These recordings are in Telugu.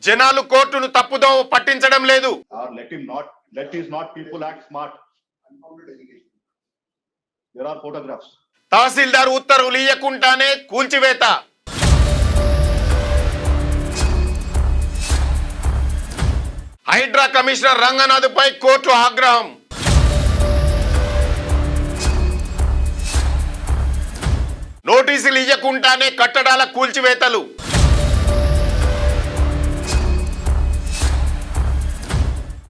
జనాలు కోర్టును తప్పుదో పట్టించడం లేదు. Or let his not people act smart. There are photographs. తహసీల్దార్ ఉత్తర్వులు ఇయ్యకుండానే కూల్చివేత. హైడ్రా కమిషనర్ రంగనాథ్పై కోర్టు ఆగ్రహం. నోటీసులు ఇయ్యకుండానే కట్టడాల కూల్చివేతలు.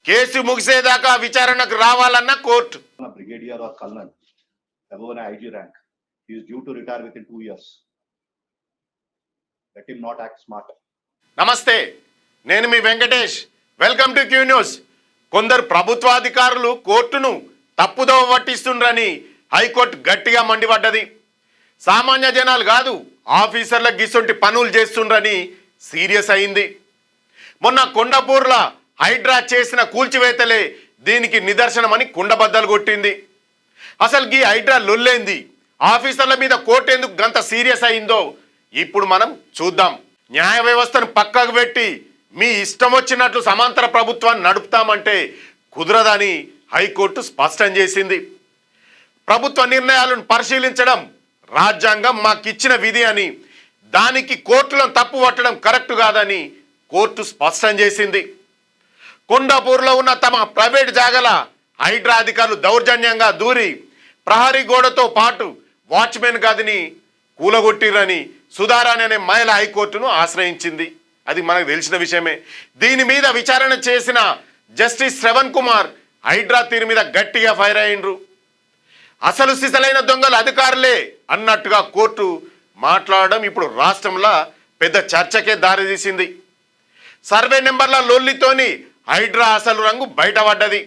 కేసు ముగిసేదాకా విచారణకు రావాలన్న court. Brigadier or Colonel above an IG rank, he is due to retire within 2 years. Let him not act smart. నమస్తే, నేను మీ Venkatesh. Welcome to Q news. కొందరు ప్రభుత్వాధికారులు కోర్టును తప్పుదోవ పట్టిస్తుండ్రని హైకోర్టు గట్టిగా మండిపడ్డది. సామాన్య జనాలు కాదు, ఆఫీసర్లకు గిసొంటి పనులు చేస్తుండ్రని సీరియస్ అయింది. మొన్న కొండపూర్ల హైడ్రా చేసిన కూల్చివేతలే దీనికి నిదర్శనమని కుండబద్దలు కొట్టింది. అసలు ఈ హైడ్రా లొల్లేంది, ఆఫీసర్ల మీద కోర్టు ఎందుకు గంత సీరియస్ అయిందో ఇప్పుడు మనం చూద్దాం. న్యాయ వ్యవస్థను పక్కకు పెట్టి మీ ఇష్టం వచ్చినట్లు సమాంతర ప్రభుత్వాన్ని నడుపుతామంటే కుదరదని హైకోర్టు స్పష్టం చేసింది. ప్రభుత్వ నిర్ణయాలను పరిశీలించడం రాజ్యాంగం మాకిచ్చిన విధి అని, దానికి కోర్టులను తప్పు పట్టడం కరెక్ట్ కాదని కోర్టు స్పష్టం చేసింది. కొండాపూర్లో ఉన్న తమ ప్రైవేట్ జాగల హైడ్రా అధికారులు దౌర్జన్యంగా దూరి ప్రహరీ గోడతో పాటు వాచ్మెన్ గదిని కూలగొట్టిరని సుధారాణి అనే మహిళ హైకోర్టును ఆశ్రయించింది. అది మనకు తెలిసిన విషయమే. దీని మీద విచారణ చేసిన జస్టిస్ శ్రవణ్ కుమార్ హైడ్రా తీరు మీద గట్టిగా ఫైర్ అయ్యిండ్రు. అసలు సిసలైన దొంగలు అధికారులే అన్నట్టుగా కోర్టు మాట్లాడడం ఇప్పుడు రాష్ట్రంలో పెద్ద చర్చకే దారితీసింది. సర్వే నెంబర్ల లొల్లితోని హైడ్రా అసలు రంగు బయటపడ్డది.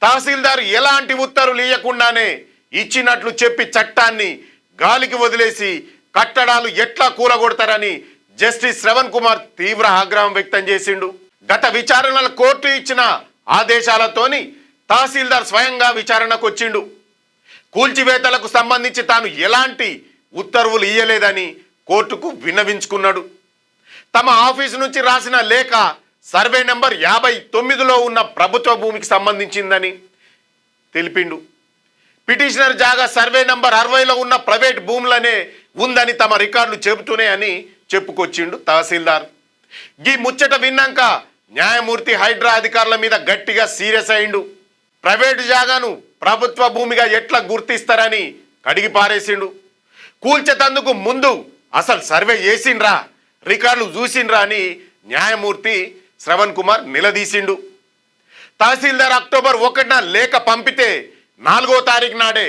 తహసీల్దార్ ఎలాంటి ఉత్తర్వులు ఇవ్వకుండానే ఇచ్చినట్లు చెప్పి చట్టాన్ని గాలికి వదిలేసి కట్టడాలు ఎట్లా కూలగొడతారని జస్టిస్ శ్రవణ్ కుమార్ తీవ్ర ఆగ్రహం వ్యక్తం చేసిండు. గత విచారణల కోర్టు ఇచ్చిన ఆదేశాలతోని తహసీల్దార్ స్వయంగా విచారణకు వచ్చిండు. కూల్చివేతలకు సంబంధించి తాను ఎలాంటి ఉత్తర్వులు ఇయ్యలేదని కోర్టుకు విన్నవించుకున్నాడు. తమ ఆఫీసు నుంచి రాసిన లేఖ సర్వే నెంబర్ 59లో ఉన్న ప్రభుత్వ భూమికి సంబంధించిందని తెలిపిండు. పిటిషనర్ జాగా సర్వే నెంబర్ 60లో ఉన్న ప్రైవేట్ భూములనే ఉందని తమ రికార్డులు చెబుతూనే అని చెప్పుకొచ్చిండు తహసీల్దార్. ఈ ముచ్చట విన్నాక న్యాయమూర్తి హైడ్రా అధికారుల మీద గట్టిగా సీరియస్ అయిండు. ప్రైవేటు జాగాను ప్రభుత్వ భూమిగా ఎట్లా గుర్తిస్తారని కడిగి పారేసిండు. కూల్చేతందుకు ముందు అసలు సర్వే చేసిండ్రా, రికార్డులు చూసిండ్రా అని న్యాయమూర్తి శ్రవణ్ కుమార్ నిలదీసిండు. తహసీల్దార్ అక్టోబర్ 1న లేఖ పంపితే 4వ తారీఖు నాడే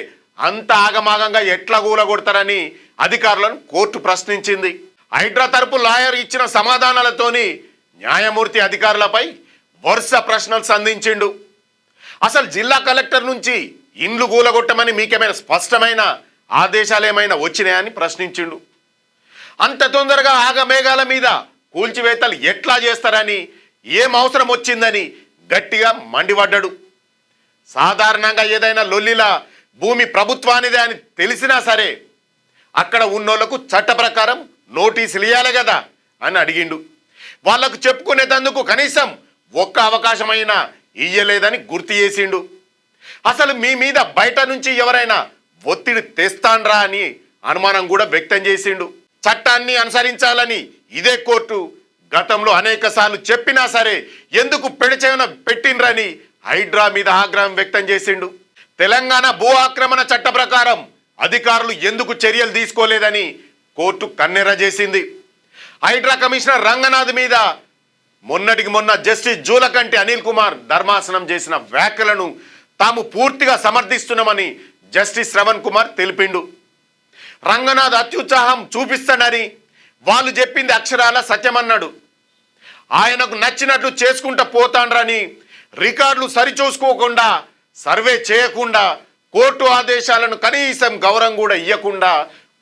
అంత ఆగమాగంగా ఎట్లా కూలగొడతారని అధికారులను కోర్టు ప్రశ్నించింది. హైడ్రా తరపు లాయర్ ఇచ్చిన సమాధానాలతోని న్యాయమూర్తి అధికారులపై వరుస ప్రశ్నలు సంధించిండు. అసలు జిల్లా కలెక్టర్ నుంచి ఇండ్లు కూలగొట్టమని మీకేమైనా స్పష్టమైన ఆదేశాలు ఏమైనా వచ్చినాయని ప్రశ్నించిండు. అంత తొందరగా ఆగమేఘాల మీద కూల్చివేతలు ఎట్లా చేస్తారని, ఏం అవసరం వచ్చిందని గట్టిగా మండిపడ్డాడు. సాధారణంగా ఏదైనా లొల్లిలా భూమి ప్రభుత్వానిదే అని తెలిసినా సరే అక్కడ ఉన్నోళ్లకు చట్ట ప్రకారం నోటీసులు ఇవ్వాలి కదా అని అడిగిండు. వాళ్లకు చెప్పుకునేందుకు కనీసం ఒక్క అవకాశమైనా ఇయ్యలేదని గుర్తు చేసిండు. అసలు మీ మీద బయట నుంచి ఎవరైనా ఒత్తిడి తెస్తాండ్రా అని అనుమానం కూడా వ్యక్తం చేసిండు. చట్టాన్ని అనుసరించాలని ఇదే కోర్టు గతంలో అనేక సార్లు చెప్పినా సరే ఎందుకు పెడచెవిన పెట్టిండ్రని హైడ్రా మీద ఆగ్రహం వ్యక్తం చేసిండు. తెలంగాణ భూ ఆక్రమణ చట్ట ప్రకారం అధికారులు ఎందుకు చర్యలు తీసుకోలేదని కోర్టు కన్నెర్ర చేసింది. హైడ్రా కమిషనర్ రంగనాథ్ మీద మొన్నటికి మొన్న జస్టిస్ జూలకంటి అనిల్ కుమార్ ధర్మాసనం చేసిన వ్యాఖ్యలను తాము పూర్తిగా సమర్థిస్తున్నామని జస్టిస్ శ్రవణ్ కుమార్ తెలిపిండు. రంగనాథ్ అత్యుత్సాహం చూపిస్తాడని, వాళ్ళు చెప్పింది అక్షరాల సత్యమన్నాడు. ఆయనకు నచ్చినట్లు చేసుకుంటూ పోతాండ్రని, రికార్డులు సరిచూసుకోకుండా, సర్వే చేయకుండా, కోర్టు ఆదేశాలను కనీసం గౌరవం కూడా ఇవ్వకుండా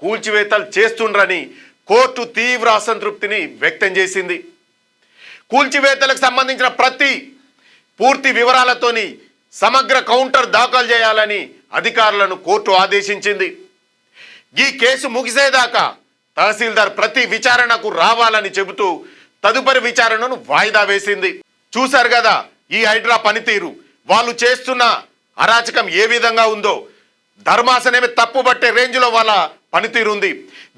కూల్చివేతలు చేస్తుండ్రని కోర్టు తీవ్ర అసంతృప్తిని వ్యక్తం చేసింది. కూల్చివేతలకు సంబంధించిన పూర్తి వివరాలతోని సమగ్ర కౌంటర్ దాఖలు చేయాలని అధికారులను కోర్టు ఆదేశించింది. ఈ కేసు ముగిసేదాకా తహసీల్దార్ ప్రతి విచారణకు రావాలని చెబుతూ తదుపరి విచారణను వాయిదా వేసింది. చూశారు కదా ఈ హైడ్రా పనితీరు, వాళ్ళు చేస్తున్న అరాచకం ఏ విధంగా ఉందో. ధర్మాసనమే తప్పుబట్టే రేంజ్లో వాళ్ళ పనితీరు ఉంది.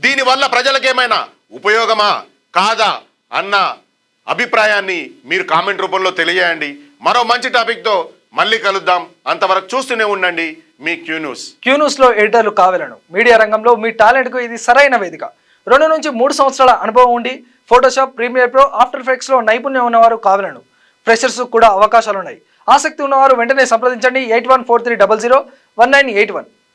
దీనివల్ల ప్రజలకేమైనా ఉపయోగమా కాదా అన్న అభిప్రాయాన్ని మీరు కామెంట్ రూపంలో తెలియజేయండి. మరో మంచి టాపిక్తో మళ్ళీ కలుద్దాం. అంతవరకు చూస్తూనే ఉండండి మీ క్యూ న్యూస్. క్యూ న్యూస్లో ఎడిటర్లు కావాలను మీడియా రంగంలో మీ టాలెంట్కు ఇది సరైన వేదిక. 2 నుంచి 3 సంవత్సరాల అనుభవం ఉండి ఫోటోషాప్, ప్రీమియర్ ప్రో, ఆఫ్టర్ ఎఫెక్ట్స్లో నైపుణ్యం ఉన్నవారు కావాలను. ఫ్రెషర్స్ కూడా అవకాశాలున్నాయి. ఆసక్తి ఉన్నవారు వెంటనే సంప్రదించండి 8143001981.